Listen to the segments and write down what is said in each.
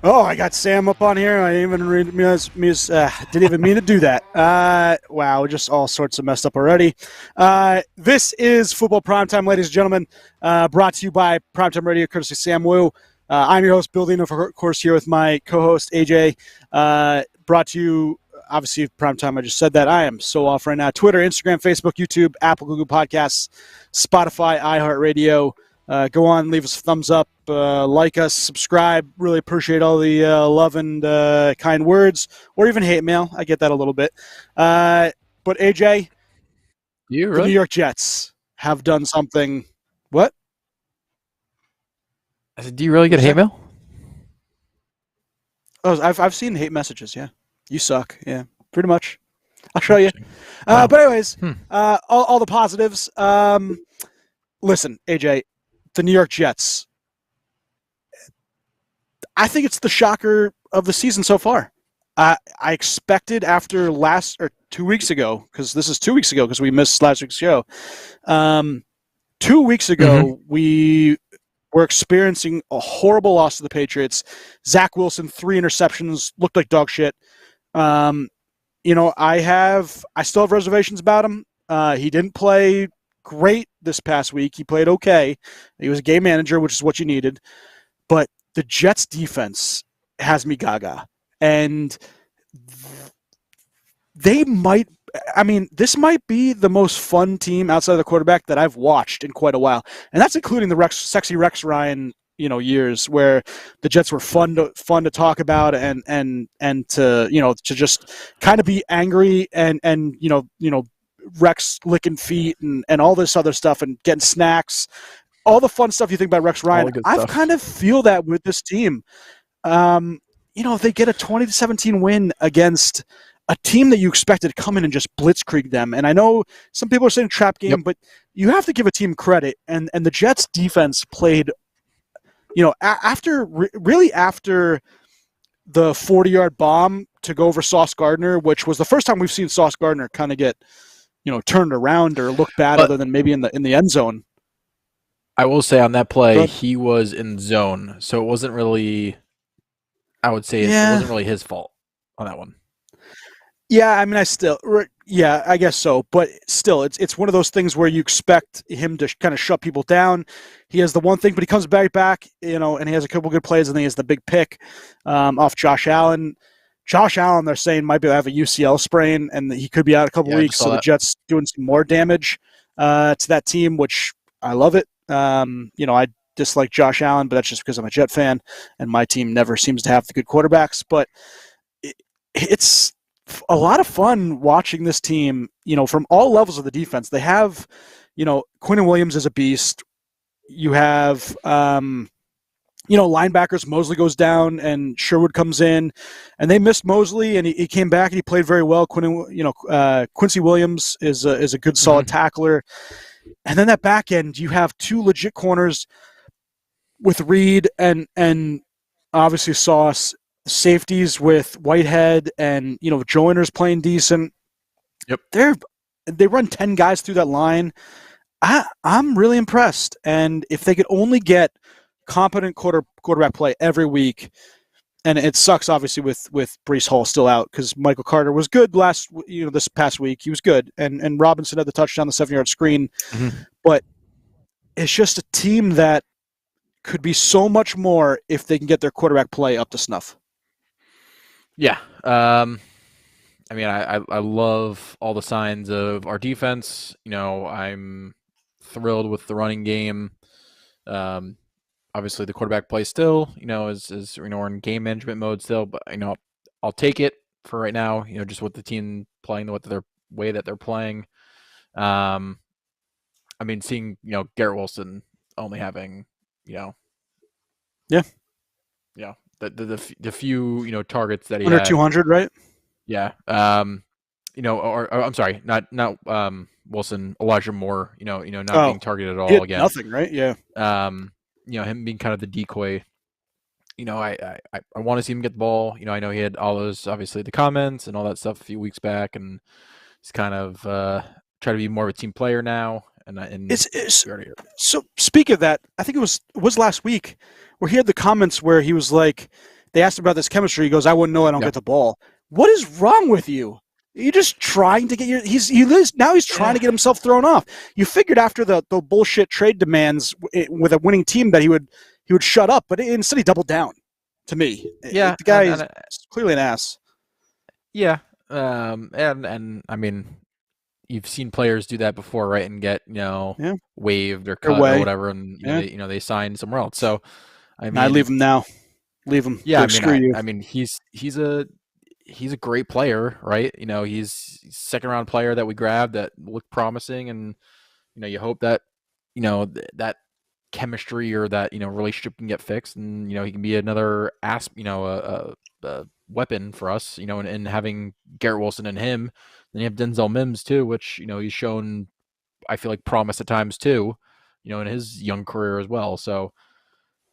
Oh, I got Sam up on here. I didn't even didn't even mean to do that. Wow, just all sorts of messed up already. This is Football Primetime, ladies and gentlemen, brought to you by Primetime Radio, courtesy Sam Wu. I'm your host, Bill Dino, of course, here with my co-host, AJ. Brought to you, obviously, Primetime, I just said that. I am so off right now. Twitter, Instagram, Facebook, YouTube, Apple, Google Podcasts, Spotify, iHeartRadio. Go on, leave us a thumbs up, like us, subscribe. Really appreciate all the love and kind words, or even hate mail. I get that a little bit. But AJ, You the New really? York Jets have done something. What? I said, do you really get What'd you hate say? mail? Oh, I've seen hate messages. Yeah, you suck. Yeah, pretty much. I'll show you. Interesting. Wow. But anyways, Hmm. all the positives. Listen, AJ, the New York Jets. I think it's the shocker of the season so far. I expected after 2 weeks ago, because this is 2 weeks ago, because we missed last week's show. 2 weeks Mm-hmm. ago, we were experiencing a horrible loss to the Patriots. Zach Wilson, 3 interceptions, looked like dog shit. Um, I still have reservations about him. He didn't play great this past week. He played okay. He was a game manager, which is what you needed. But the Jets defense has me gaga. And they might, this might be the most fun team outside of the quarterback that I've watched in quite a while. And that's including the sexy Rex Ryan, years where the Jets were fun to talk about and to just kind of be angry and Rex licking feet and all this other stuff and getting snacks, all the fun stuff you think about Rex All Ryan. the good I've stuff. kind of feel that with this team. Um, they get a 20-17 win against a team that you expected to come in and just blitzkrieg them. And I know some people are saying trap Yep. game, but you have to give a team credit. And the Jets defense played, after the 40-yard bomb to go over Sauce Gardner, which was the first time we've seen Sauce Gardner kind of get, turned around or look bad But other than maybe in the end zone. I will say on that play, But he was in zone, so it wasn't really. I would say it yeah, wasn't really his fault on that one. yeah, yeah, I guess so. But still, it's one of those things where you expect him to kind of shut people down. He has the one thing, but he comes back, and he has a couple good plays, and then he has the big pick off Josh Allen. Josh Allen, they're saying, might be have a UCL sprain, and he could be out a couple Yeah, I just weeks. saw So the that. Jets doing some more damage to that team, which I love it. I dislike Josh Allen, but that's just because I'm a Jet fan, and my team never seems to have the good quarterbacks. But it's a lot of fun watching this team, from all levels of the defense. They have, Quinn Williams is a beast. You have, linebackers. Mosley goes down and Sherwood comes in, and they missed Mosley, and he came back and he played very well. Quincy Williams is a good solid Mm-hmm. tackler, and then that back end you have two legit corners with Reed and obviously Sauce, safeties with Whitehead and Joyner's playing decent. Yep. They run 10 guys through that line. I'm really impressed. And if they could only get competent quarterback play every week, and it sucks obviously with Breece Hall still out because Michael Carter was good this past week. He was good, and Robinson had the touchdown, the 7-yard screen. Mm-hmm. But it's just a team that could be so much more if they can get their quarterback play up to snuff. Yeah. I love all the signs of our defense. I'm thrilled with the running game. Um, Obviously the quarterback play still, is we're in game management mode still, but I'll take it for right now. Just with the team playing the way that they're playing. Seeing Garrett Wilson only having Yeah, the few targets that he under had. 200, right? Yeah. Or I'm sorry, not Wilson, Elijah Moore. Not Oh, being targeted at he all had again. nothing, right? Yeah. Him being kind of the decoy. I want to see him get the ball. I know he had all those, obviously, the comments and all that stuff a few weeks back, and he's kind of trying to be more of a team player now. And It's we already heard. so. Speak of that, I think it was last week where he had the comments where he was like, they asked him about this chemistry. He goes, "I wouldn't know. I don't Yeah. get the ball." What is wrong with you? You're just trying to get your. Now he's trying Yeah. to get himself thrown off. You figured after the bullshit trade demands with a winning team that he would shut up, but instead he doubled down. To me, Yeah. the guy is clearly an ass. Yeah. And I mean, you've seen players do that before, right? And get, Yeah, waived or their cut or way. whatever, and Yeah, they sign somewhere else. So I I leave mean, him now. Leave him. yeah, Like, screw you. I mean, he's a great player, right? He's second round player that we grabbed that looked promising, and you hope that that chemistry or that relationship can get fixed, and he can be another a weapon for us, and having Garrett Wilson and him. Then you have Denzel Mims too, which he's shown, I feel like, promise at times too, in his young career as well. So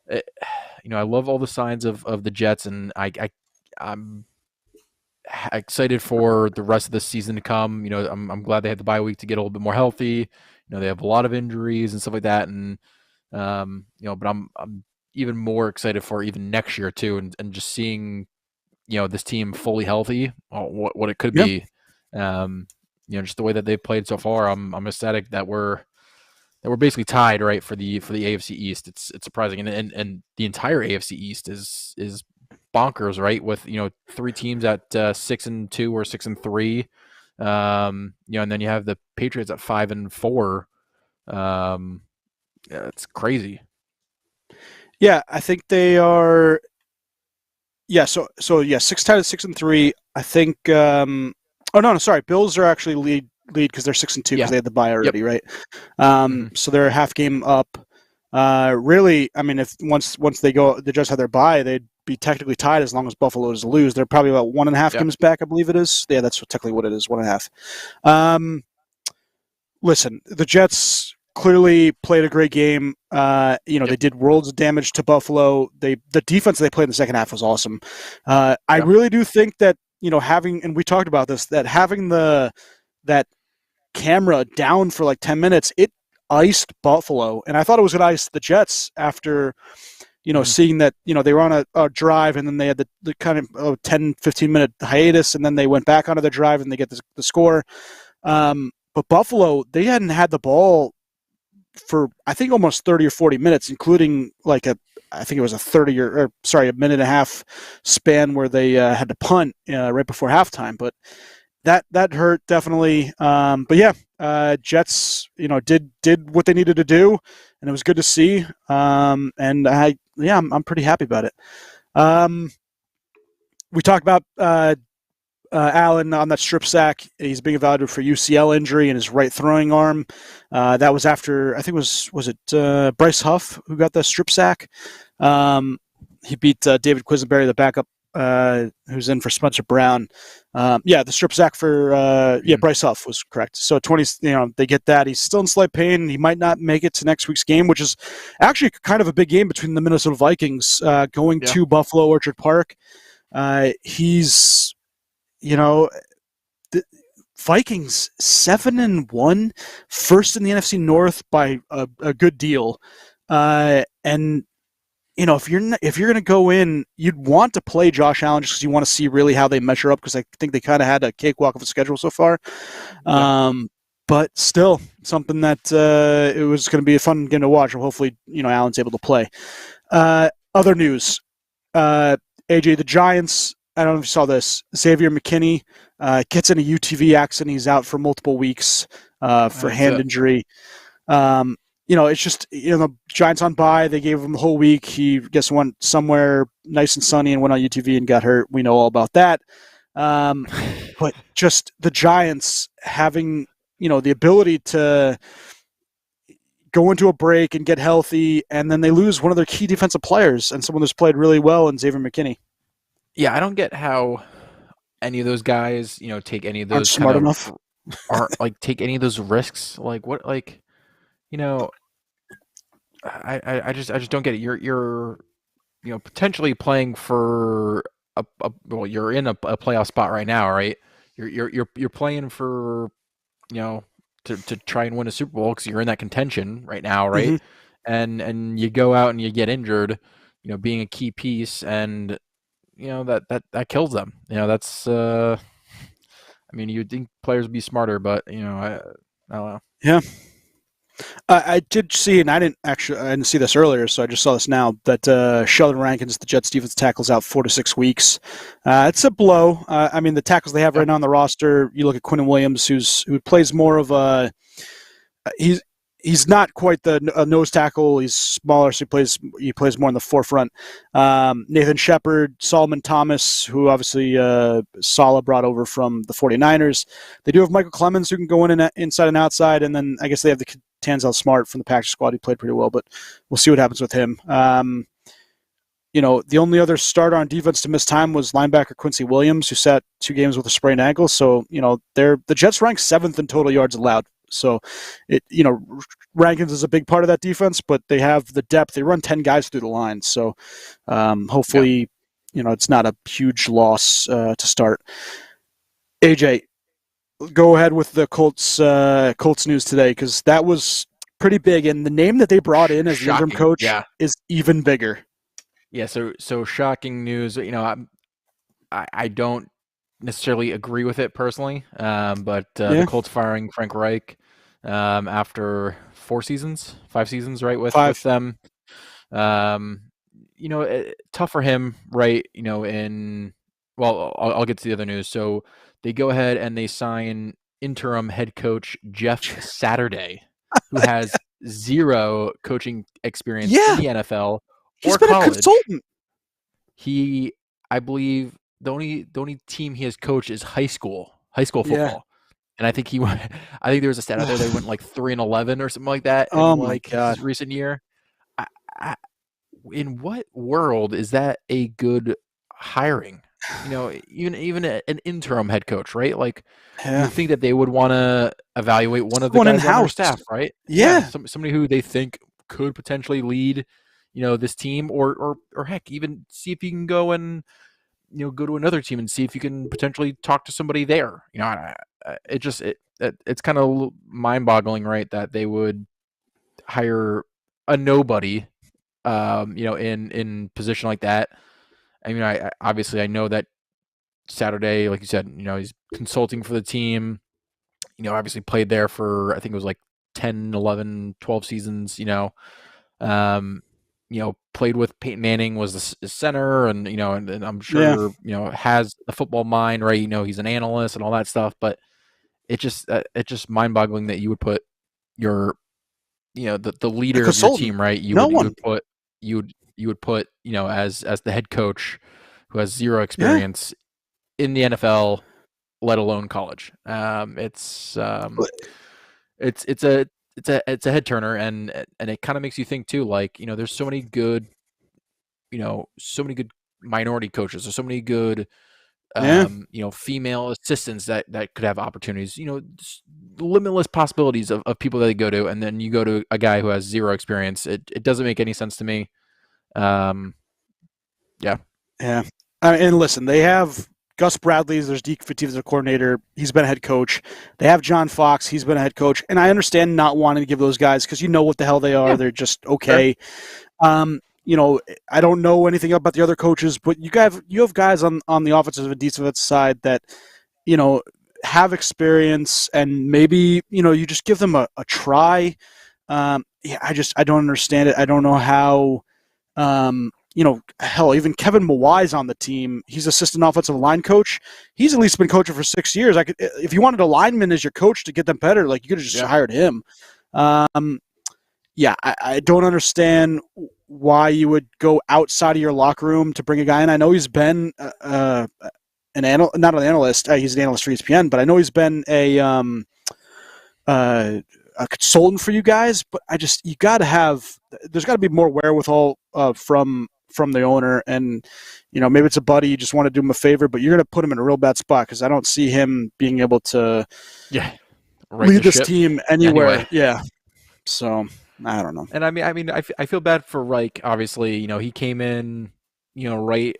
it, I love all the signs of the Jets, and I'm excited for the rest of the season to come. I'm glad they had the bye week to get a little bit more healthy. They have a lot of injuries and stuff like that, and but I'm even more excited for even next year too, and just seeing this team fully healthy, what it could Yeah. be. Just the way that they've played so far, I'm ecstatic that we're basically tied, right, for the AFC East. It's surprising, and the entire AFC East is bonkers, right? With three teams at 6-2 or 6-3, and then you have the Patriots at 5-4. Yeah, it's crazy. Yeah, I think they are. Yeah, so yeah, six tied at 6-3. I think. Oh no, sorry. Bills are actually lead because they're 6-2 because Yeah. they had the bye Yep. already, right? Hmm. So they're a half game up. Really, I mean, if once they just had their bye, they'd be technically tied as long as Buffalo does lose. They're probably about 1.5 Yeah. games back, I believe it is. Yeah, that's technically what it is, 1.5. Um, Listen, the Jets clearly played a great game. They Yep. did worlds of damage to Buffalo. The defense they played in the second half was awesome. I Yeah. really do think that having, and we talked about this, that having that camera down for like 10 minutes, it iced Buffalo, and I thought it was going to ice the Jets after Hmm. seeing that they were on a drive, and then they had the kind of 10-15 minute hiatus, and then they went back onto the drive and they get the score. But Buffalo, they hadn't had the ball for I think almost 30 or 40 minutes, including I think it was a 30 or sorry, a minute and a half span where they had to punt right before halftime. But that hurt definitely. But yeah, Jets, did what they needed to do, and it was good to see. And I'm pretty happy about it. We talked about Allen on that strip sack. He's being evaluated for UCL injury in his right throwing arm. That was after, I think was it Bryce Huff who got the strip sack. He beat David Quisenberry, the backup who's in for Spencer Brown. The strip sack for Hmm. Bryce Huff was correct. So 20, they get that. He's still in slight pain. He might not make it to next week's game, which is actually kind of a big game between the Minnesota Vikings going Yeah. to Buffalo Orchard Park. He's the Vikings 7-1, first in the NFC North by a good deal. And if you're gonna go in, you'd want to play Josh Allen just because you want to see really how they measure up, because I think they kind of had a cakewalk of a schedule so far. Yeah. But still, something that it was going to be a fun game to watch. And hopefully, Allen's able to play. Other news: AJ, the Giants. I don't know if you saw this. Xavier McKinney gets in a UTV accident. He's out for multiple weeks for That's hand it. injury. It's just the Giants on bye. They gave him the whole week. He went somewhere nice and sunny and went on UTV and got hurt. We know all about that. But just the Giants having the ability to go into a break and get healthy, and then they lose one of their key defensive players and someone who's played really well in Xavier McKinney. Yeah, I don't get how any of those guys, take any of Aren't those kind smart of enough. aren't like take any of those risks. Like what, like you know, I just don't get it. You're potentially playing for well, you're in a playoff spot right now, right? You're playing for to try and win a Super Bowl because you're in that contention right now, right? Mm-hmm. And you go out and you get injured, being a key piece, and that kills them. That's I mean, you'd think players would be smarter, but I don't know. Yeah. I did see, and I didn't see this earlier, so I just saw this now, that Sheldon Rankins, the Jets defense tackles out 4 to 6 weeks. It's a blow. I mean, the tackles they have Yeah, right now on the roster, you look at Quinnen Williams, who plays more of a he's he's not quite the nose tackle. He's smaller, so he plays more in the forefront. Nathan Shepard, Solomon Thomas, who obviously Saleh brought over from the 49ers. They do have Michael Clemens, who can go in and inside and outside, and then I guess they have the Tanzel Smart from the Packers squad. He played pretty well, but we'll see what happens with him. The only other starter on defense to miss time was linebacker Quincy Williams, who sat 2 games with a sprained ankle. So, the Jets ranked 7th in total yards allowed. So, Rankins is a big part of that defense, but they have the depth. They run 10 guys through the line. So, yeah. hopefully, it's not a huge loss to start. AJ, go ahead with the Colts news today, because that was pretty big. And the name that they brought in as the interim Shocking. coach Yeah, is even bigger. yeah. So shocking news. I don't necessarily agree with it personally, but the Yeah, Colts firing Frank Reich after 4 seasons, 5 seasons, right, with 5. them. Um, tough for him, right? I'll get to the other news. So they go ahead and they sign interim head coach Jeff Saturday, who has zero coaching experience in Yeah, the NFL he's or been a college. consultant. He, I believe, the only team he has coached is high school Yeah. football. And I think he went. I think there was a stat out there. They went like 3-11 or something like that in Oh my like god. his recent year. I, I, in what world is that a good hiring? Even an interim head coach, right? Like you Yeah. would think that they would want to evaluate one of the Someone in guys on their house. staff, right? Yeah, Yeah. somebody who they think could potentially lead, this team, or heck, even see if you can go and go to another team and see if you can potentially talk to somebody there. It's kind of mind-boggling, right? That they would hire a nobody in position like that. I mean, I obviously I know that Saturday, like you said, he's consulting for the team. Obviously played there for I think it was like 10, 11, 12 seasons. Um, played with Peyton Manning, was the center, and I'm Yeah. sure has the football mind, right? He's an analyst and all that stuff. But it's just mind-boggling that you would put your the A leader of your consultant. team, right? You No would you one. would put you would put as the head coach who has zero Yeah. experience in the NFL, let alone college. It's a head turner, and it kind of makes you think too. Like there's so many good minority coaches, or so many good Yeah. female assistants that could have opportunities. Limitless possibilities of people that they go to, and then you go to a guy who has zero experience. It doesn't make any sense to me. Um, yeah, Yeah. And listen, they have Gus Bradley as their defensive coordinator. He's been a head coach. They have John Fox. He's been a head coach. And I understand not wanting to give those guys, because you know what the hell they are. yeah, They're just fair. okay. Um, I don't know anything about the other coaches, but you have guys on the offensive and defensive side that you know have experience, and maybe you just give them a try. Yeah, I don't understand it. I don't know how. Hell, even Kevin Mawai's on the team. He's assistant offensive line coach. He's at least been coaching for 6 years. If you wanted a lineman as your coach to get them better, like you could have just Yeah, hired him. Um, yeah, I don't understand why you would go outside of your locker room to bring a guy in. I know he's been not an analyst. He's an analyst for ESPN, but I know he's been a consultant for you guys. But you got to have. There's got to be more wherewithal from the owner, and maybe it's a buddy. You just want to do him a favor, but you're going to put him in a real bad spot, because I don't see him being able to yeah. Right lead the this ship. team anywhere. Anyway, Yeah, so I don't know. and I feel bad for Reich. Obviously, he came in, right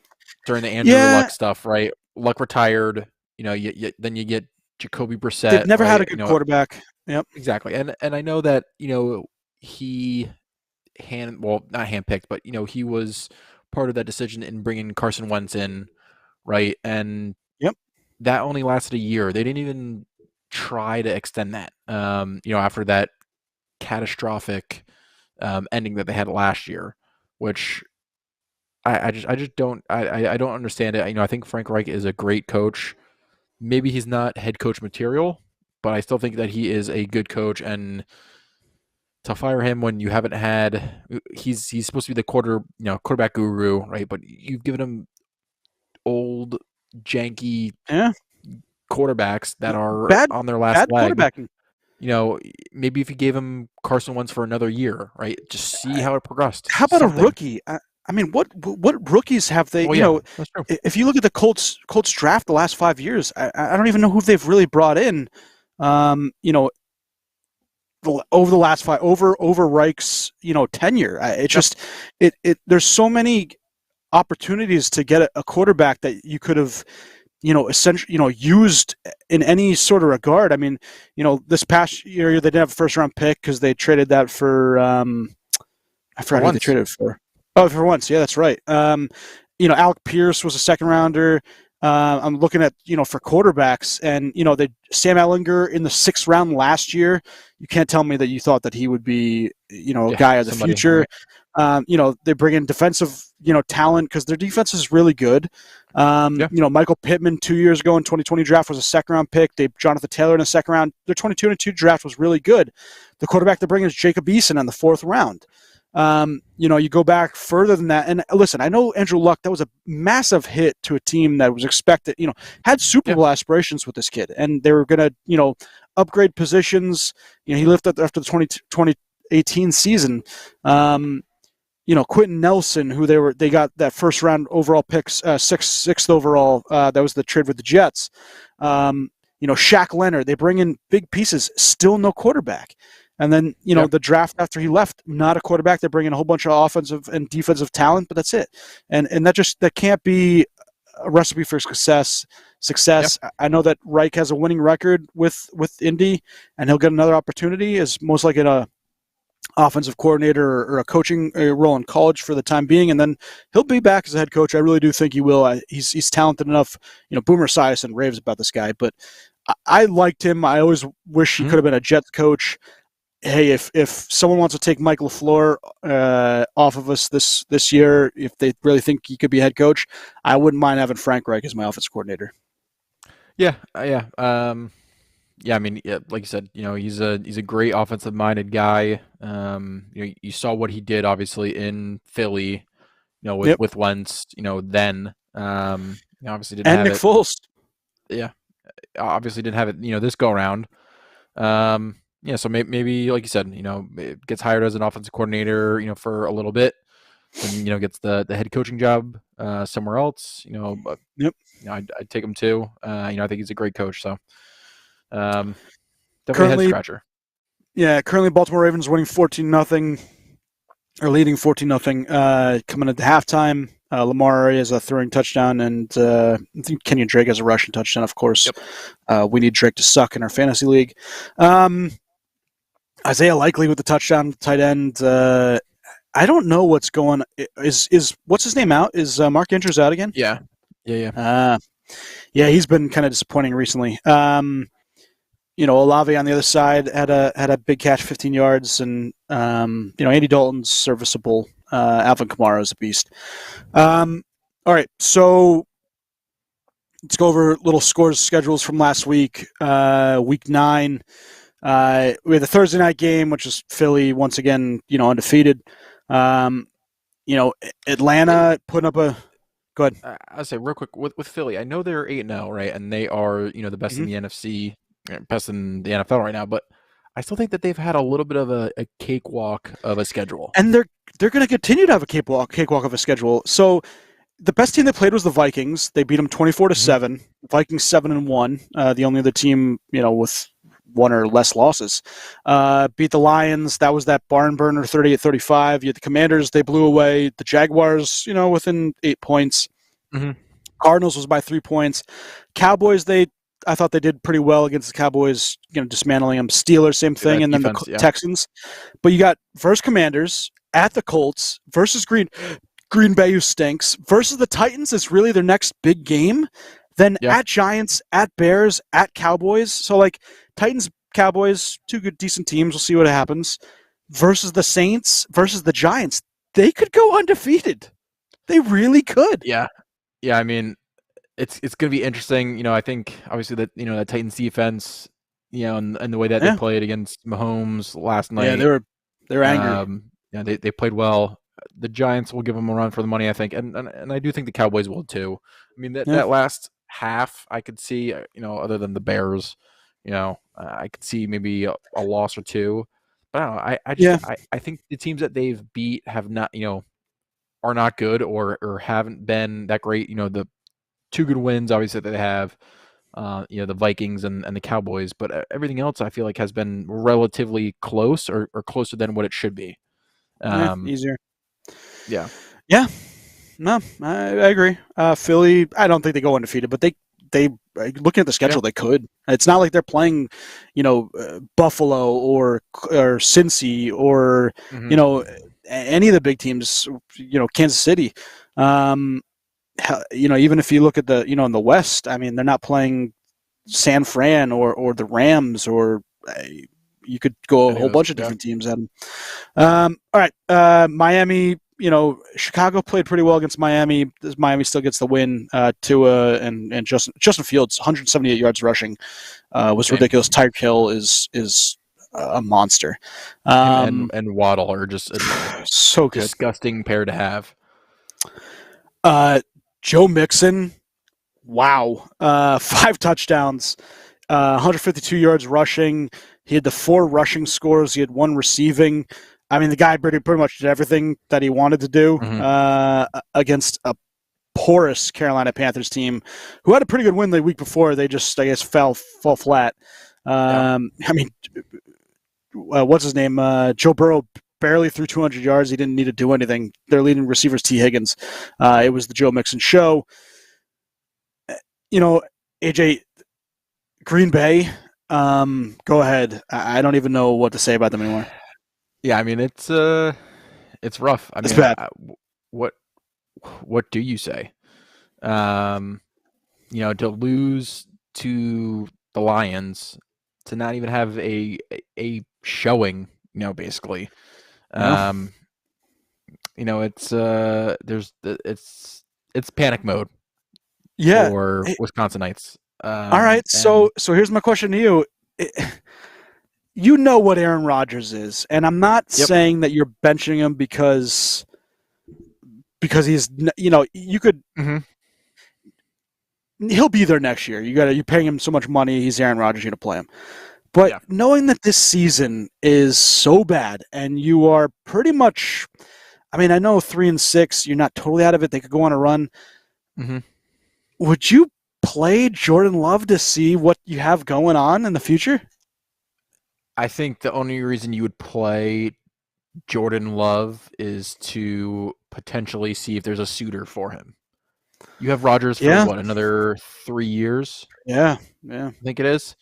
during the Andrew Yeah, Luck stuff, right? Luck retired. Then you get Jacoby they've Brissett, never had right? a good quarterback. Yep. Exactly. And I know that he not handpicked, but he was part of that decision in bringing Carson Wentz in, right? And Yep. that only lasted a year. They didn't even try to extend that. After that catastrophic ending that they had last year, which I just don't I don't understand it. I think Frank Reich is a great coach. Maybe he's not head coach material, but I still think that he is a good coach. And to fire him when you haven't had he's supposed to be the quarterback guru, right? But you've given him old, janky Yeah. quarterbacks that are Bad on their last bad leg. quarterbacking. You know, maybe if you gave him Carson Wentz for another year, right? Just see how it progressed. How about a Something. rookie? I mean, what rookies have they? Well, yeah, that's true. If you look at the Colts draft the last 5 years, I don't even know who they've really brought in. Um, you know, over the last over Reich's tenure, it Yep. just there's so many opportunities to get a quarterback that you could have essentially used in any sort of regard. I mean, this past year they didn't have a first round pick because they traded that for I For forgot who they once. traded it for. Oh, for once, yeah, that's right. Alec Pierce was a second rounder. I'm looking at for quarterbacks, and they Sam Ellinger in the 6th round last year. You can't tell me that you thought that he would be a Yeah, guy of the somebody, future. right? They bring in defensive talent because their defense is really good. Yeah. Michael Pittman 2 years ago in 2020 draft was a 2nd-round pick. They Jonathan Taylor in the 2nd round. Their 22-2 draft was really good. The quarterback they bring is Jacob Eason in the 4th round. You go back further than that. And listen, I know Andrew Luck, that was a massive hit to a team that was expected, had Super Yeah. Bowl aspirations with this kid. And they were going to, upgrade positions. He left after the 2018 season. Quentin Nelson, who they got that 1st-round overall picks, sixth overall. That was the trade with the Jets. Shaq Leonard, they bring in big pieces, still no quarterback. And then, Yeah. the draft after he left, not a quarterback. They bring in a whole bunch of offensive and defensive talent, but that's it. And that can't be a recipe for success. Yeah. I know that Reich has a winning record with Indy, and he'll get another opportunity as most likely a offensive coordinator or a coaching role in college for the time being, and then he'll be back as a head coach. I really do think he will. He's talented enough. Boomer Esiason raves about this guy, but I liked him. I always wish he Mhm. could have been a Jets coach. Hey, if someone wants to take Mike LaFleur off of us this year, if they really think he could be head coach, I wouldn't mind having Frank Reich as my offensive coordinator. Yeah. Yeah. Yeah. I mean, yeah, like you said, he's a great offensive minded guy. You saw what he did obviously in Philly, with Yep, Wentz, then obviously didn't and have Nick it. Foles. Yeah, obviously didn't have it, this go around. Yeah, so maybe like you said, it gets hired as an offensive coordinator, for a little bit, then gets the head coaching job somewhere else. But Yep. I'd take him too. I think he's a great coach. So definitely a head Currently, scratcher. currently Baltimore Ravens winning 14-0 or leading 14-0 coming into halftime. Lamar has a throwing touchdown, and I think Kenyon Drake has a rushing touchdown. Of course, Yep. we need Drake to suck in our fantasy league. Isaiah Likely with the touchdown, tight end. I don't know what's going. Is what's his name out? Is Mark Andrews out again? Yeah. Yeah. Yeah, he's been kind of disappointing recently. Olave on the other side had a big catch, 15 yards, and Andy Dalton's serviceable. Alvin Kamara is a beast. All right, so let's go over little scores schedules from last week. Week 9, we had the Thursday night game, which is Philly once again, undefeated. Atlanta putting up a. Go ahead. I'll say real quick with Philly. I know they're 8-0, right, and they are the best in Mm-hmm. the NFC, best in the NFL right now. But I still think that they've had a little bit of a cakewalk of a schedule. And they're going to continue to have a cakewalk of a schedule. So the best team they played was the Vikings. They beat them 24-7. Vikings 7-1. The only other team with one or less losses. Beat the Lions. That was that barn burner 38-35. You had the Commanders. They blew away the Jaguars. Within 8 points. Mm-hmm. Cardinals was by 3 points. Cowboys. I thought they did pretty well against the Cowboys. Dismantling them. Steelers, same thing, and Defense, then the yeah. Texans. But you got versus Commanders at the Colts versus Green Green Bay, who stinks, versus the Titans is really their next big game. Then Yeah. at Giants, at Bears, at Cowboys. So like Titans, Cowboys, two good decent teams. We'll see what happens. Versus the Saints, versus the Giants, they could go undefeated. They really could. Yeah. Yeah. I mean, it's going to be interesting. I think obviously that that Titans defense, and the way that they Yeah, played against Mahomes last yeah, night, they're angry. they played well. The Giants will give them a run for the money, I think, and I do think the Cowboys will too. I mean Yeah, that last half, I could see, other than the Bears, I could see maybe a loss or two. But I don't know. I just yeah, I think the teams that they've beat have not, are not good or haven't been that great. The two good wins, obviously, that they have, the Vikings and the Cowboys, but everything else I feel like has been relatively close or closer than what it should be. yeah, Um, easier. yeah, Yeah, no, I agree. Philly, I don't think they go undefeated, but they looking at the yeah, schedule, they could. It's not like they're playing, Buffalo or Cincy or hmm you know any of the big teams. Kansas City. Um, even if you look at the in the West, I mean, they're not playing San Fran or the Rams or. You could go a any of whole those. bunch of Yeah, different teams at them. All right, Miami. Chicago played pretty well against Miami. Miami still gets the win. Tua and Justin Fields, 178 yards rushing, was same. ridiculous. Tyreek Hill is a monster. Him Um, and Waddle are just a so good. disgusting pair to have. Uh, Joe Mixon, wow, 5 touchdowns, 152 yards rushing. He had the 4 rushing scores. He had 1 receiving. I mean, the guy pretty much did everything that he wanted to do hmm against a porous Carolina Panthers team who had a pretty good win the week before. They just, I guess, fall flat. Yeah, I mean, what's his name? Joe Burrow barely threw 200 yards. He didn't need to do anything. Their leading receivers, T. Higgins. It was the Joe Mixon show. You know, AJ, Green Bay. Go ahead. I don't even know what to say about them anymore. yeah. I mean, it's rough. I It's mean, bad. what what do you say? Um, to lose to the Lions, to not even have a showing, basically. Yeah. Um, it's panic mode Yeah. for Wisconsinites. All right. And So here's my question to you. You know what Aaron Rodgers is, and I'm not yep, saying that you're benching him because he's you could hmm he'll be there next year. You paying him so much money. He's Aaron Rodgers. You to play him. But yeah, knowing that this season is so bad and you are pretty much, I mean, I know 3-6, you're not totally out of it. They could go on a run. hmm Would you play Jordan Love to see what you have going on in the future? I think the only reason you would play Jordan Love is to potentially see if there's a suitor for him. You have Rodgers for Yeah, what, another 3 years? yeah, yeah. I think it is.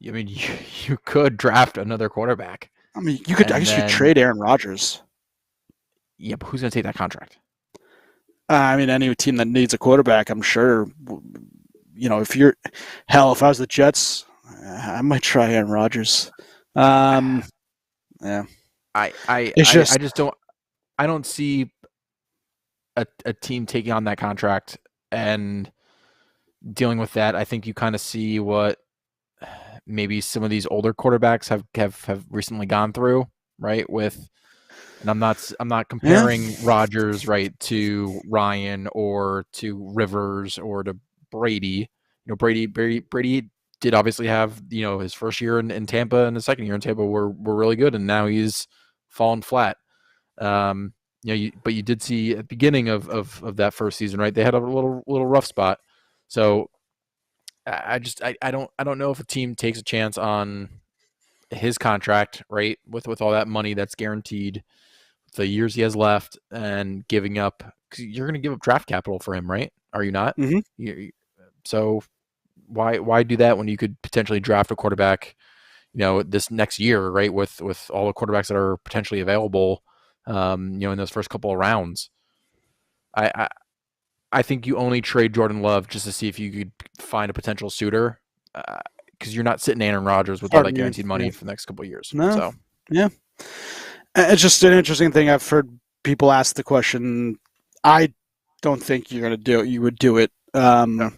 I mean, you could draft another quarterback, I mean, I and guess you could then trade Aaron Rodgers. yeah, but who's going to take that contract? I mean, any team that needs a quarterback, I'm sure. If you're if I was the Jets, I might try Aaron Rodgers. Um, yeah, it's I just just don't. I don't see a team taking on that contract and dealing with that. I think you kind of see what maybe some of these older quarterbacks have recently gone through, right? And I'm not yeah, comparing Rodgers, right, to Ryan or to Rivers or to Brady. Brady did obviously have his first year in Tampa and the second year in Tampa were really good, and now he's fallen flat. Um, but you did see at the beginning of that first season, right? They had a little rough spot. So I don't know if a team takes a chance on his contract, right? With all that money that's guaranteed, the years he has left, and giving up, because you're going to give up draft capital for him, right? Are you not? hmm So why do that when you could potentially draft a quarterback, this next year, right? With all the quarterbacks that are potentially available, in those first couple of rounds. I I think you only trade Jordan Love just to see if you could find a potential suitor, because you're not sitting Aaron Rodgers with all that Pardon you. guaranteed Yeah. money for the next couple of years. No. So Yeah. It's just an interesting thing. I've heard people ask the question. I don't think you're going to do it. You would do it. yeah,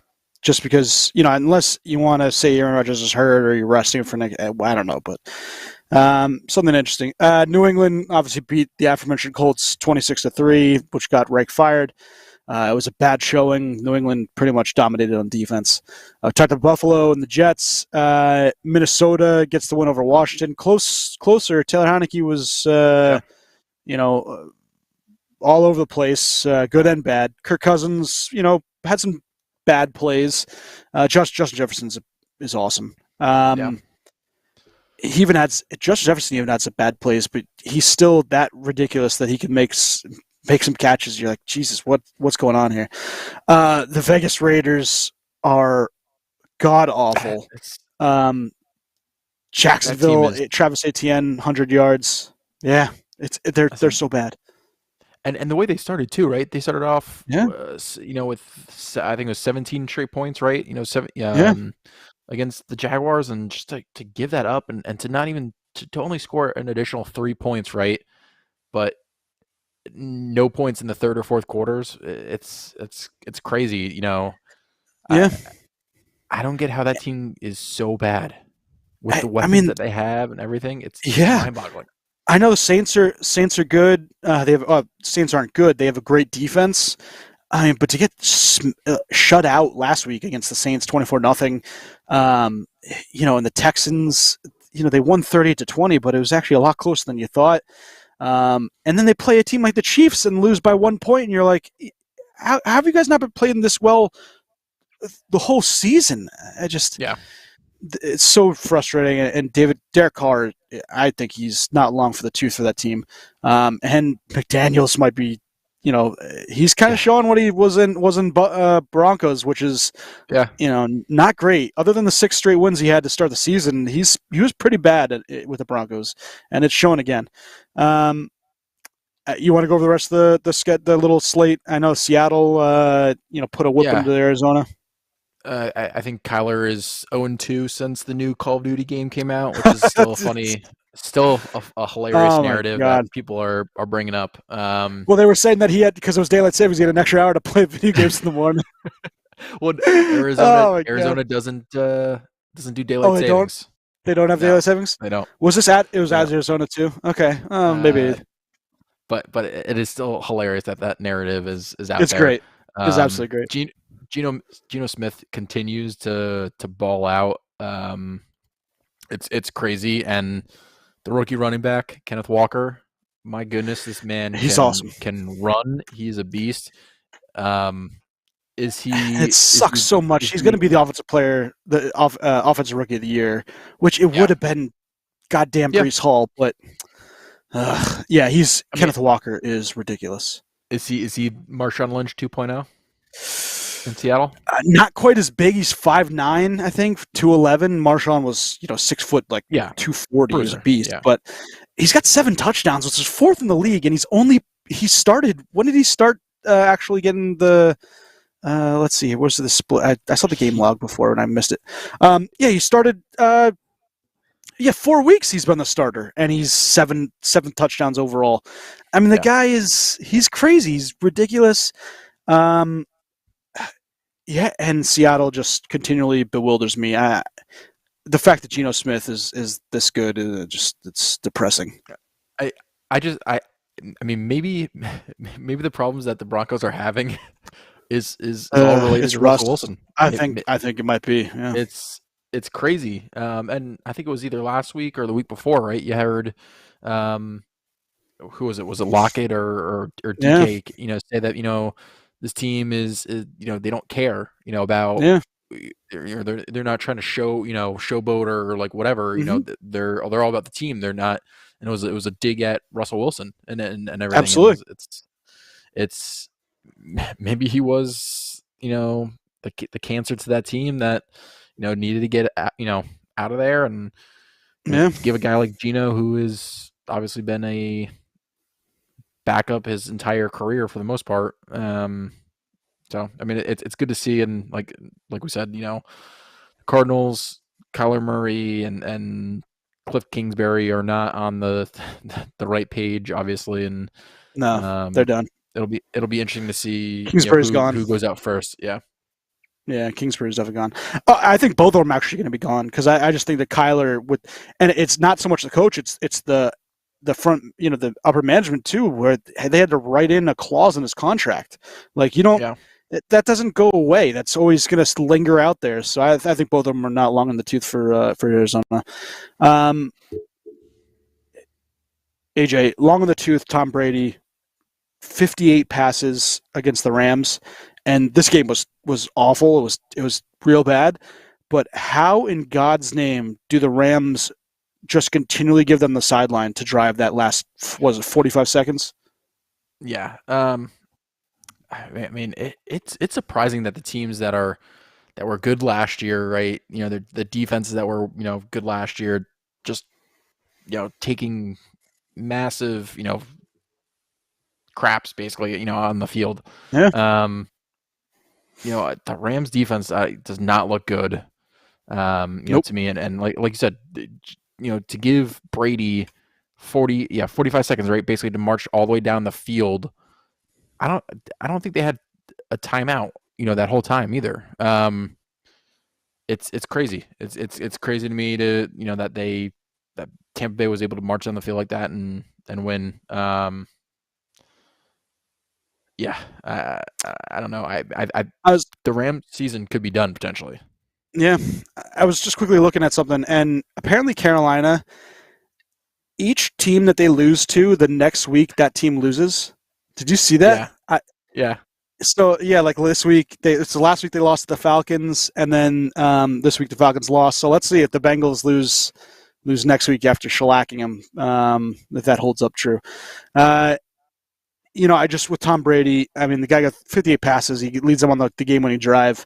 Just because, unless you want to say Aaron Rodgers is hurt or you're resting for next, I don't know, but something interesting. New England obviously beat the aforementioned Colts 26-3, which got Reich fired. It was a bad showing. New England pretty much dominated on defense. Talked to Buffalo and the Jets. Minnesota gets the win over Washington. Closer. Taylor Heineke was, yeah, you know, all over the place, good and bad. Kirk Cousins, had some bad plays. Justin Jefferson is awesome. yeah. He even had Justin Jefferson even had some bad plays, but he's still that ridiculous that he can make some catches. You're like, Jesus, what's going on here? The Vegas Raiders are god awful. It's that team Jacksonville, is. Travis Etienne, 100 yards. Yeah, I they're think so bad. and the way they started too, right? They started off, Yeah, with I think it was 17 straight points, right? Seven yeah, against the Jaguars, and just to give that up and to not even to only score an additional 3 points, right? But no points in the third or fourth quarters. It's crazy. I yeah. I don't get how that team is so bad with the I weapons mean, that they have and everything. It's yeah. mind boggling. I know the Saints are good. They have Saints aren't good. They have a great defense. I mean, but to get shut out last week against the Saints, 24-0, and the Texans, they won 30-20, but it was actually a lot closer than you thought. And then they play a team like the Chiefs and lose by 1 point, and you're like, how have you guys not been playing this well the whole season? I just Yeah, it's so frustrating. And Derek Carr, I think he's not long for the tooth for that team. And McDaniels might be, he's kind of yeah, showing what he was in Broncos, which is yeah. not great. Other than the 6 straight wins he had to start the season, he was pretty bad with the Broncos, and it's showing again. You want to go over the rest of the little slate? I know Seattle, put a whipping Yeah. to Arizona. I think Kyler is 0-2 since the new Call of Duty game came out, which is still a hilarious Oh my narrative that god. people are bringing up. Well, they were saying that he had because it was daylight savings. He had an extra hour to play video games in the morning. Well, Arizona Oh my god. Arizona doesn't do Oh, daylight they don't. savings. They don't have No, daylight savings. they don't. Was this at? It was They at don't. Arizona too. Okay. Maybe Uh, but it is still hilarious that narrative is out it's there. great. It's absolutely great. Geno, Geno Smith continues to ball out. It's crazy, and the rookie running back Kenneth Walker. My goodness, this man He's awesome. can run. He's a beast. Um, is It he sucks so much. is He's going to he? be the offensive player, the offensive rookie of the year, which it would Yeah, have been goddamn yeah. Brees Hall, but yeah, he's I mean, Kenneth Walker is ridiculous. is he Marshawn Lynch 2.0 in Seattle? Not quite as big. He's 5'9", I think, 211. Marshawn was 6 foot, like Yeah, 240. He was a bruiser. beast, Yeah, but he's got 7 touchdowns, which is fourth in the league, and he started. When did he start actually getting the? Let's see. Where's the split? I saw the game he log before and I missed it. Yeah, he started. Yeah, 4 weeks he's been the starter, and he's seven touchdowns overall. I mean, the yeah. guy he's crazy. He's ridiculous. Um, yeah, and Seattle just continually bewilders me. The fact that Geno Smith is this good, it's depressing. I I just I mean maybe the problems that the Broncos are having is all related It's to Russell rust. Wilson. I think it might be. Yeah. It's crazy. And I think it was either last week or the week before, right? You heard, um, who was it? Was it Lockett or Yeah. DK? Say that this team is they don't care about Yeah. they're not trying to showboat or like whatever. Hmm. They're all about the team. They're not. And it was a dig at Russell Wilson and everything. And Absolutely. it's maybe he was the cancer to that team that needed to get out of there, and Yeah. give a guy like Gino, who has obviously been a backup his entire career for the most part. So I mean, it's good to see, and like we said, Cardinals, Kyler Murray, and Cliff Kingsbury are not on the the right page, obviously, and No, they're um, done. it'll be interesting to see Kingsbury's gone. who goes out first. Yeah, Yeah, Kingsbury's definitely gone. I think both of them are actually going to be gone because I just think that Kyler would, and it's not so much the coach, it's the front, the upper management too, where they had to write in a clause in his contract. Like you don't, yeah, that doesn't go away. That's always going to linger out there. So I think both of them are not long in the tooth for Arizona. Um, AJ, long in the tooth. Tom Brady, 58 passes against the Rams, and this game was awful. It was real bad. But how in God's name do the Rams just continually give them the sideline to drive that last, was it 45 seconds? yeah. I mean, it's surprising that the teams that were good last year, right? The defenses that were good last year, just taking massive craps basically on the field. Yeah, Um, the Rams defense does not look good. nope. To me, and like you said, to give Brady 45 seconds, right, basically to march all the way down the field. I don't I don't think they had a timeout, that whole time either. It's crazy. It's crazy to me to that Tampa Bay was able to march down the field like that and win. Yeah, I don't know. I was The Rams season could be done potentially. yeah, I was just quickly looking at something, and apparently Carolina, each team that they lose to, the next week that team loses. Did you see that? Yeah, yeah, So yeah, like this week, it's the last week they lost to the Falcons, and then this week the Falcons lost. So let's see if the Bengals lose next week after shellacking them, if that holds up true. Uh, I just with Tom Brady, I mean the guy got 58 passes. He leads them on the game-winning drive.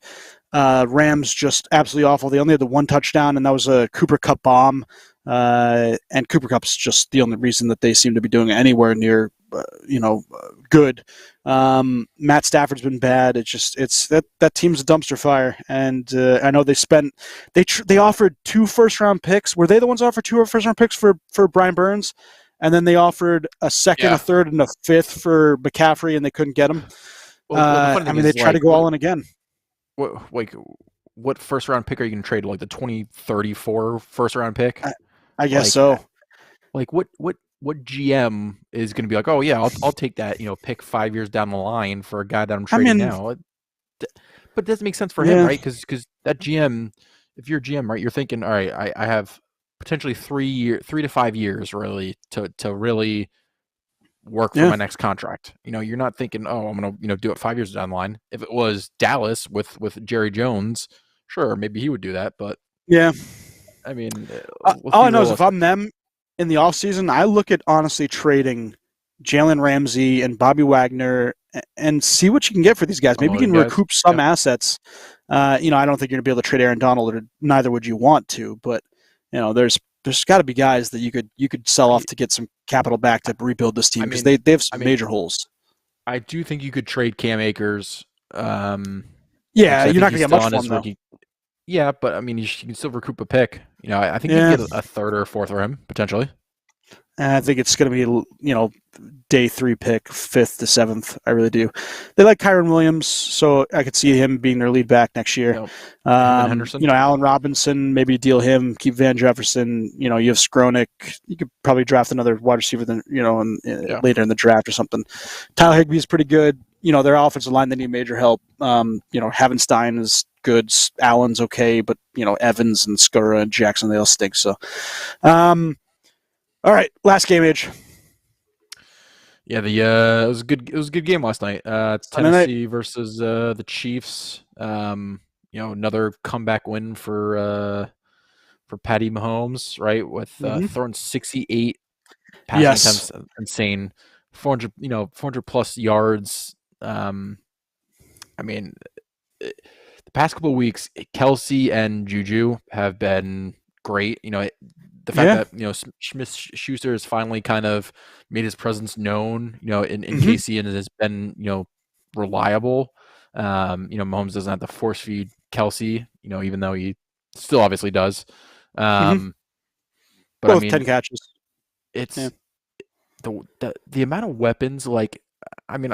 Rams just absolutely awful. They only had the one touchdown, and that was a Cooper Cup bomb. And Cooper Cup's just the only reason that they seem to be doing anywhere near, good. Matt Stafford's been bad. It's that team's a dumpster fire, and I know they offered 2 first-round picks. Were they the ones that offered 2 first-round picks for Brian Burns? And then they offered a second, a yeah. third, and a fifth for McCaffrey, and they couldn't get him. Well, the funny I thing mean, they is, tried to go all in again. what like what first round pick are you going to trade? Like the 2034 first round pick? I, I guess Like so. what GM is going to be like? Oh yeah, I'll take that. Pick 5 years down the line for a guy that I'm I trading mean, now. But it doesn't make sense for him, yeah, right? Because that GM, if you're a GM, right, you're thinking, all right, I have potentially 3 to 5 years really to really work for yeah, my next contract. You're not thinking, oh, I'm gonna do it 5 years down the line. If it was Dallas with Jerry Jones, sure, maybe he would do that. But yeah. I mean, let's All be I know is if realistic. I'm them in the offseason, I look at honestly trading Jalen Ramsey and Bobby Wagner and see what you can get for these guys. Some Maybe of you those can guys, recoup some yeah. assets. I don't think you're going to be able to trade Aaron Donald, or neither would you want to. But there's got to be guys that you could sell I off to get some capital back to rebuild this team I because mean, they have I some mean, major holes. I do think you could trade Cam Akers. Like I Yeah, said, I you're think not going he's to get still much on for his him though. rookie. Yeah, but I mean, you can still recoup a pick. I think you can Yeah, get a third or a fourth for him potentially. and I think it's going to be day 3 pick, 5th to 7th. I really do. They like Kyron Williams, so I could see him being their lead back next year. Him and Henderson. Allen Robinson, maybe deal him, keep Van Jefferson. You have Skronik. You could probably draft another wide receiver Yeah, later in the draft or something. Tyler Higbee is pretty good. Their offensive line, they need major help. Havenstein is good. Allen's okay, but Evans and Skura and Jackson, they all stink. So, all right, last game, Age. yeah. It was a good game last night. Sunday night. Tennessee versus the Chiefs. Another comeback win for Patty Mahomes, right? With Mm-hmm. throwing 68 passing Yes. attempts, insane. 400 plus yards. I mean, the past couple of weeks, Kelsey and Juju have been great. the fact Yeah. that Smith Schuster has finally kind of made his presence known, in Hmm. KC and has been reliable. Mahomes doesn't have to force feed Kelsey, even though he still obviously does. Hmm. Um, but I Both mean, 10 catches. Yeah. it's the amount of weapons. Like, I mean,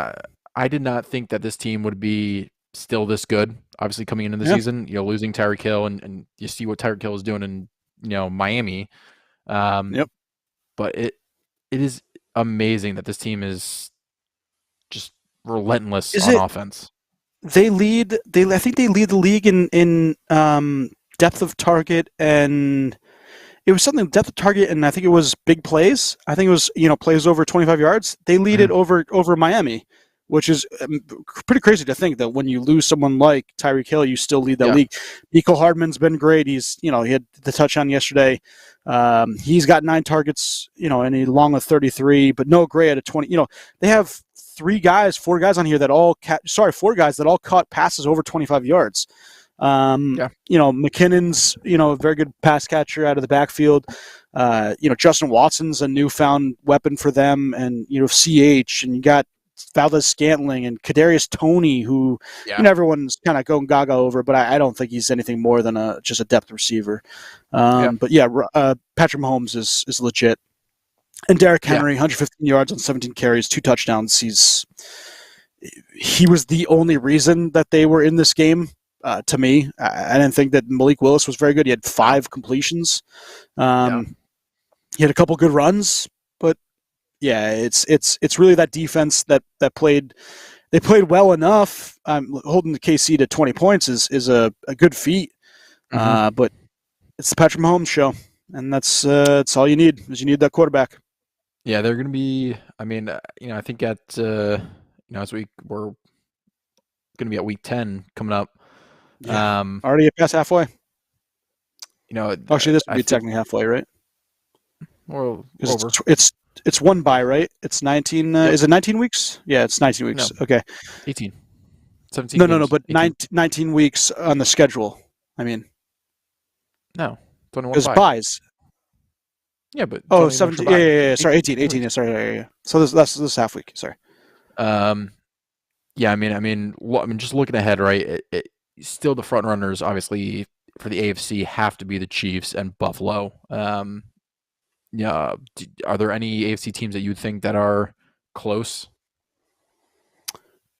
I did not think that this team would be still this good. Obviously, coming into the Yeah. season, losing Tyreek Hill, and you see what Tyreek Hill is doing in Miami. Um, Yep. but it is amazing that this team is just relentless Is on it offense. I think they lead the league in depth of target, and it was something depth of target, and I think it was big plays. I think it was plays over 25 yards. They lead it Mhm. over Miami, which is pretty crazy to think that when you lose someone like Tyreek Hill, you still lead that Yeah, league. Nico Hardman's been great. He had the touchdown yesterday. He's got 9 targets, and he long with 33, but no Gray at a 20. They have 4 guys on here that all 4 guys that all caught passes over 25 yards. yeah, McKinnon's, a very good pass catcher out of the backfield. Justin Watson's a newfound weapon for them, and CH, and you got Valdez Scantling and Kadarius Toney, who yeah, everyone's kind of going gaga over, but I don't think he's anything more than just a depth receiver. yeah, But yeah, Patrick Mahomes is legit, and Derrick yeah. Henry, 115 yards on 17 carries, 2 touchdowns. He was the only reason that they were in this game. To me, I didn't think that Malik Willis was very good. He had No, 5 completions. yeah, He had a couple good runs, but yeah, it's really that defense that played. They played well enough. Holding the KC to 20 points is a good feat. hmm But it's the Patrick Mahomes show, and that's all you need is you need that quarterback. yeah. They're gonna be. I mean, I think as we're gonna be at week 10 coming up. Yeah, Um, already past halfway. you know, Actually, this would I be think technically halfway, right? we're Because over. it's one by, right? It's 19. Yep. Is it 19 weeks? Yeah, it's 19 No, weeks. Okay. 18, 17 No. games, But 18. 19 weeks on the schedule. I mean, No, 21 because bye. buys. Yeah, but it's Oh, only an extra 17. Yeah, bye. yeah, yeah. Sorry, 18. 18 18. Yeah, weeks. sorry. Yeah, yeah. So this half week. Sorry. Um, yeah, I mean, just looking ahead, right? Still the front runners, obviously, for the AFC have to be the Chiefs and Buffalo. Yeah, are there any AFC teams that you think that are close?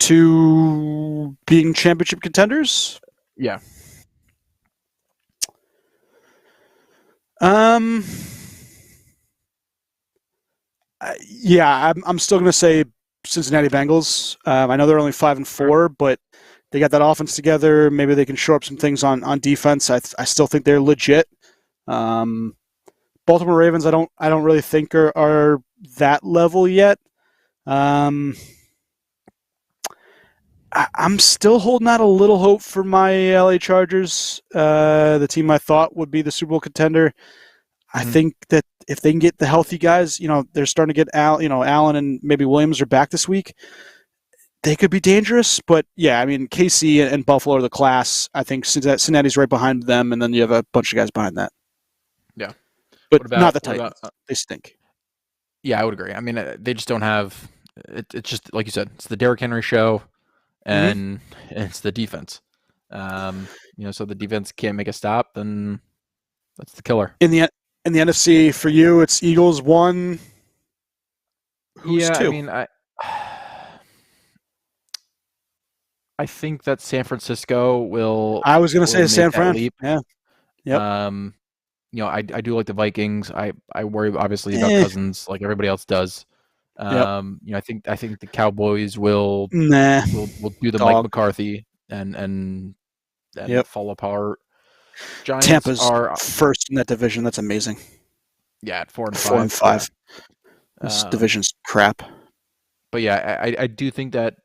To being championship contenders. Yeah. Um. Yeah, I'm still gonna say Cincinnati Bengals. I know they're only 5-4, but they got that offense together. Maybe they can shore up some things on defense. I still think they're legit. Um, Baltimore Ravens, I don't really think are that level yet. Um, I'm still holding out a little hope for my LA Chargers, the team I thought would be the Super Bowl contender. I hmm think that if they can get the healthy guys, they're starting to get Allen and maybe Williams are back this week. They could be dangerous, but yeah, I mean KC and Buffalo are the class. I think Cincinnati's right behind them, and then you have a bunch of guys behind that, Yeah. but What not about the what about? Titans. They stink. Yeah, I would agree. I mean, they just don't have. It's just like you said. It's the Derrick Henry show, Hmm. and it's the defense. So the defense can't make a stop, then that's the killer. In the NFC for you, it's Eagles 1. Who's Yeah, I 2? mean, I think that San Francisco will I was gonna will say make San that Fran. leap. Yeah. Yep. Um, I do like the Vikings. I worry obviously about Eh. Cousins like everybody else does. Yep. I think the Cowboys will Nah. will do the Mike Dog. McCarthy and Yep. fall apart. Giants Tampa's are first in that division. That's amazing. yeah at four and 4 and five. Yeah. 5. This Um, division's crap. but yeah, I do think that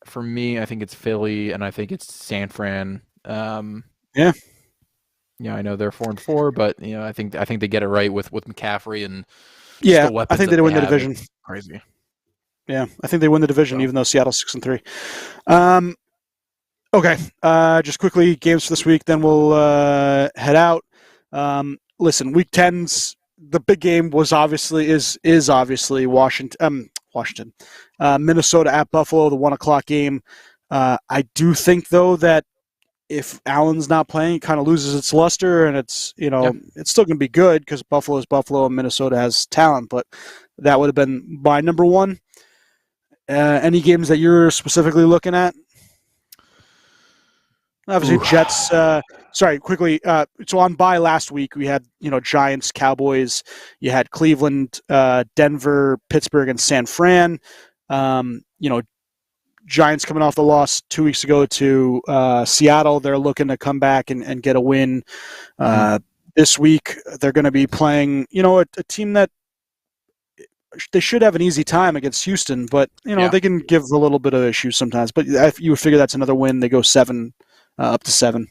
for me, I think it's Philly and I think it's San Fran. Yeah. Yeah, I know they're 4-4, but I think they get it right with McCaffrey and just Yeah. the I weapons think that they they win the have. division. It's crazy. Yeah. I think they win the division, So even though Seattle's 6-3. Um, Okay. Just quickly, games for this week, then we'll head out. Listen, week 10's the big game was obviously is obviously Washington, Minnesota at Buffalo, the 1 o'clock game. I do think though that if Allen's not playing, it kind of loses its luster, and it's Yeah. it's still going to be good because Buffalo is Buffalo and Minnesota has talent. But that would have been my number one. Any games that you're specifically looking at? Obviously, Ooh. Jets. Sorry, quickly. So on bye last week, we had Giants, Cowboys. You had Cleveland, Denver, Pittsburgh, and San Fran. Giants coming off the loss 2 weeks ago to Seattle. They're looking to come back and get a win. This week, they're going to be playing, a team that they should have an easy time against Houston, but Yeah. they can give a little bit of issues sometimes. But you would figure that's another win. They go up to 7.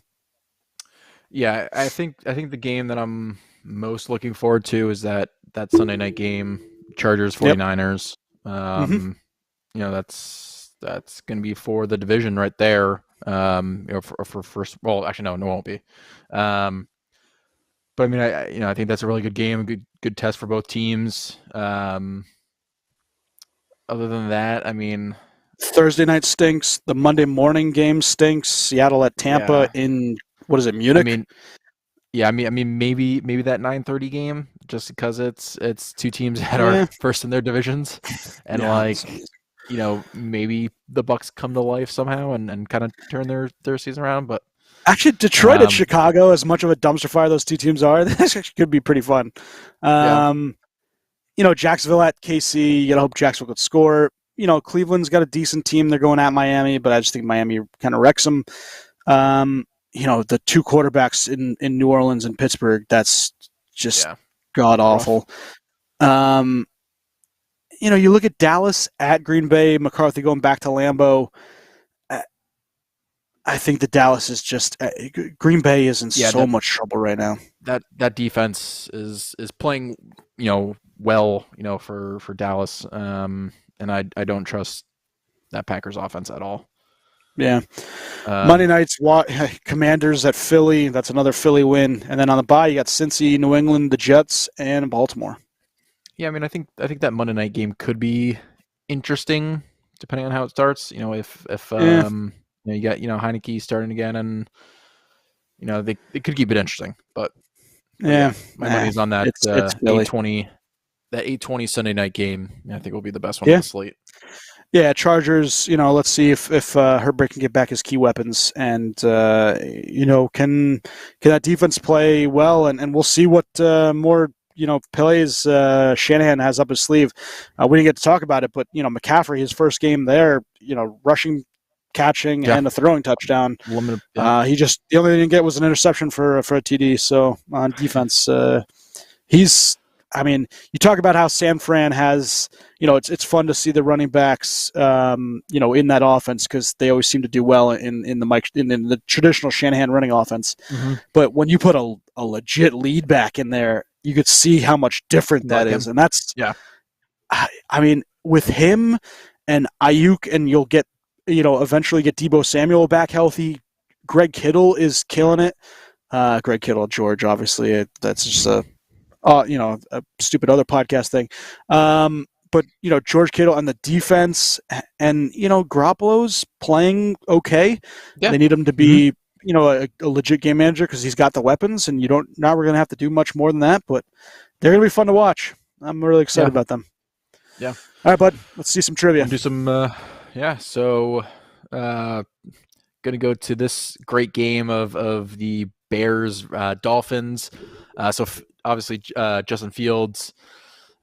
Yeah, I think the game that I'm most looking forward to is that Sunday night game, Chargers 49ers. Mm-hmm. That's going to be for the division right there. For first. Well, actually, no, it won't be. But I mean, I think that's a really good game, a good test for both teams. Other than that, I mean, Thursday night stinks. The Monday morning game stinks. Seattle at Tampa in what is it, Munich? I mean, maybe that 9:30 game, just because it's two teams that are first in their divisions, and maybe the Bucks come to life somehow and kind of turn their season around. But actually, Detroit at Chicago, as much of a dumpster fire those two teams are, this actually could be pretty fun. Jacksonville at KC. You gotta hope Jacksonville could score. Cleveland's got a decent team. They're going at Miami, but I just think Miami kind of wrecks them. The two quarterbacks in New Orleans and Pittsburgh, that's just god awful. You look at Dallas at Green Bay, McCarthy going back to Lambeau. I think that Dallas is just Green Bay is in so much trouble right now. That defense is playing, well, for Dallas, and I don't trust that Packers offense at all. Yeah. Monday nights, Commanders at Philly. That's another Philly win. And then on the bye, you got Cincy, New England, the Jets, and Baltimore. Yeah, I mean, I think that Monday night game could be interesting, depending on how it starts. If you got Heineke starting again, and they could keep it interesting. But my money's on that 8:20 Sunday night game. I think will be the best one on the slate. Yeah, Chargers, let's see if Herbert can get back his key weapons and, can that defense play well? And we'll see what more, plays Shanahan has up his sleeve. We didn't get to talk about it, but, McCaffrey, his first game there, rushing, catching, and a throwing touchdown. The only thing he didn't get was an interception for a TD. So on defense, you talk about how San Fran has, it's fun to see the running backs, in that offense because they always seem to do well in the traditional Shanahan running offense. Mm-hmm. But when you put a legit lead back in there, you could see how much different that is. And that's, with him and Ayuk, and you'll get, eventually get Deebo Samuel back healthy. Greg Kittle is killing it. Greg Kittle, George, obviously, that's just a stupid other podcast thing. But, George Kittle on the defense and, Garoppolo's playing okay. Yeah. They need him to be, a legit game manager because he's got the weapons, and we're going to have to do much more than that, but they're going to be fun to watch. I'm really excited about them. Yeah. All right, bud. Let's see some trivia. Do some, So, going to go to this great game of the Bears, Dolphins. Obviously, Justin Fields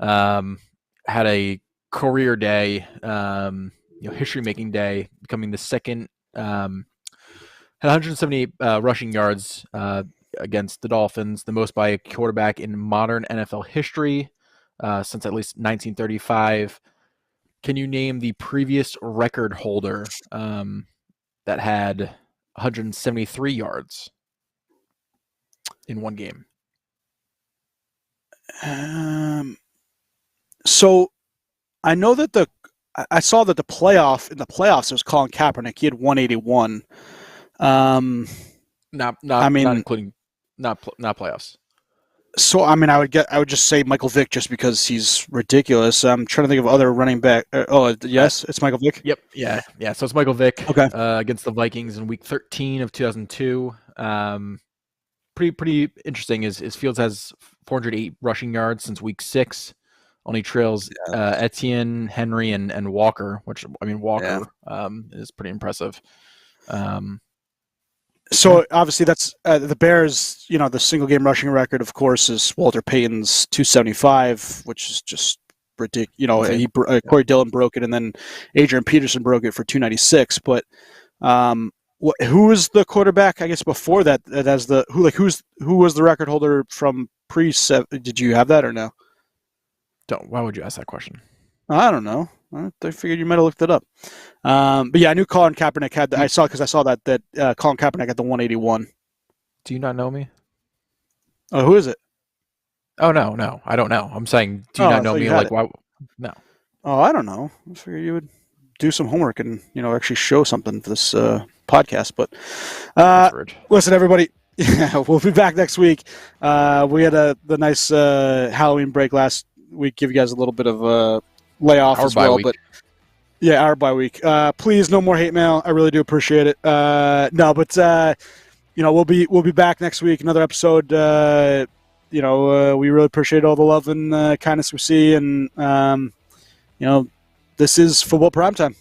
had a career day, history-making day, becoming the second, had 178 rushing yards against the Dolphins, the most by a quarterback in modern NFL history since at least 1935. Can you name the previous record holder that had 173 yards in one game? So I know that I saw that in the playoffs it was Colin Kaepernick. He had 181. Not including not playoffs. So I mean, I would just say Michael Vick just because he's ridiculous. I'm trying to think of other running back. Uh, Yes, it's Michael Vick. Yep. Yeah. So it's Michael Vick Okay. against the Vikings in Week 13 of 2002. Pretty interesting. Is Fields has 408 rushing yards since Week 6. Only trails Yeah. Etienne, Henry, and Walker. Which I mean, Yeah. Walker is pretty impressive. Yeah. So obviously that's the Bears. You know, the single game rushing record, of course, is Walter Payton's 275, which is just ridiculous. You know, Insane. Yeah. Corey Dillon broke it, and then Adrian Peterson broke it for 296. But who was the quarterback? I guess before that, as the who was the record holder from pre? Did you have that or no? Why would you ask that question? I don't know. I figured you might have looked it up. But yeah, I knew Colin Kaepernick had. I saw that Colin Kaepernick had the 181. Do you not know me? Oh, who is it? Oh no, I don't know. I'm saying, do you Oh, not I know thought me? you had Like, it. why? No. Oh, I don't know. I figured you would do some homework and actually show something for this podcast. But That's rude. listen, everybody. Yeah, we'll be back next week. We had the nice Halloween break last week. Give you guys a little bit of a layoff Our as bye well, week. but yeah, our bye week. Please, no more hate mail. I really do appreciate it. No, but we'll be back next week. Another episode. We really appreciate all the love and kindness we see, and this is Football Primetime.